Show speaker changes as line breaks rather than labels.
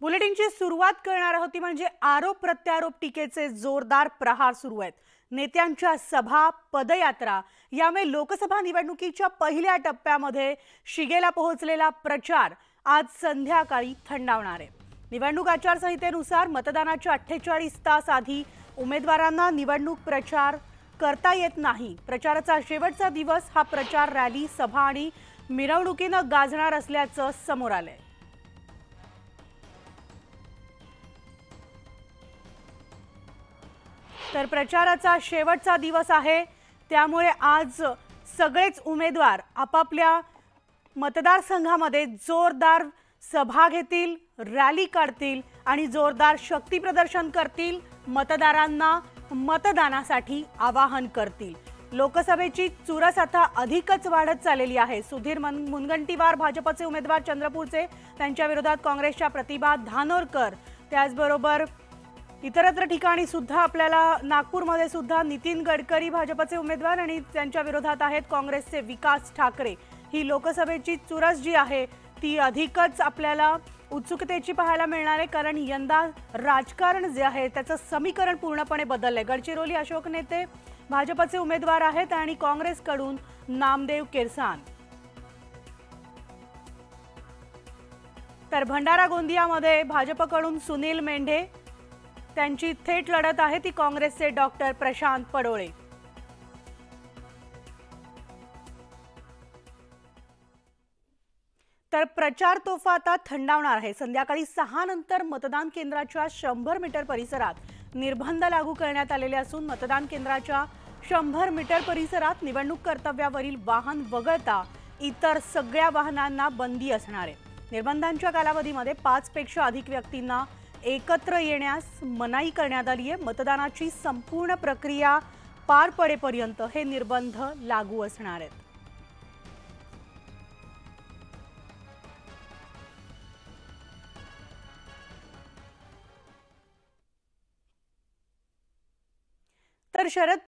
बुलेटिनची सुरुवात करणार आहोत ती म्हणजे आरोप प्रत्यारोप टीकेचे जोरदार प्रहार सुरू आहेत। नेत्यांच्या सभा, पदयात्रा यामुळे लोकसभा निवडणुकीच्या पहिल्या टप्प्यामध्ये शिगेला पोहोचलेला प्रचार आज संध्याकाळी थंडावणार आहे। निवडणूक आचारसंहितेनुसार मतदानाच्या 48 तास आधी उमेदवारांना निवडणूक प्रचार करता येत नाही। प्रचाराचा शेवटचा दिवस हा प्रचार रॅली, सभा आणि मिरवणुकीने गाजणार असल्याचं समोर आलंय। तर प्रचाराचा शेवटचा दिवस आहे, त्यामुळे आज सगळेच उमेदवार आपापल्या मतदारसंघामध्ये जोरदार सभा घेतील, रॅली काढतील आणि जोरदार शक्ती प्रदर्शन करतील, मतदारांना मतदानासाठी आवाहन करतील। लोकसभेची चुरस आता अधिकच वाढत चाललेली आहे। सुधीर मुनगंटीवार भाजपचे उमेदवार चंद्रपूरचे, त्यांच्या विरोधात काँग्रेसच्या प्रतिभा धानोरकर, त्याचबरोबर इतरत्र ठिकाणी सुद्धा आपल्याला नागपूरमध्ये सुद्धा नितीन गडकरी भाजपचे उमेदवार आणि त्यांच्या विरोधात आहेत काँग्रेसचे विकास ठाकरे। ही लोकसभेची चुरस जी आहे ती अधिकच आपल्याला उत्सुकतेची पाहायला मिळणार आहे, कारण यंदा राजकारण जे आहे त्याचं समीकरण पूर्णपणे बदललंय। गडचिरोली अशोक नेते भाजपचे उमेदवार आहेत आणि काँग्रेसकडून नामदेव किरसान। तर भंडारा गोंदियामध्ये भाजपकडून सुनील मेंढे, त्यांची थेट लढत आहे ती काँग्रेसचे डॉक्टर प्रशांत पडोळे। तर प्रचार तोफा आता थंडावणार आहे। संध्याकाळी 6 नंतर मतदान केंद्राच्या 100 मीटर परिसरात निर्बंध लागू करण्यात आलेले असून मतदान केंद्राच्या 100 मीटर परिसरात निवडणूक कर्तव्यावरील वाहन वगळता इतर सगळ्या वाहनांना बंदी असणार आहे। निर्बंधांच्या कालावधीमध्ये 5 पेक्षा अधिक व्यक्तींना एकत्र येण्यास मनाई करण्यात आली आहे। मतदानाची संपूर्ण प्रक्रिया पार पडेपर्यंत हे निर्बंध लागू असणार आहेत। तर शरद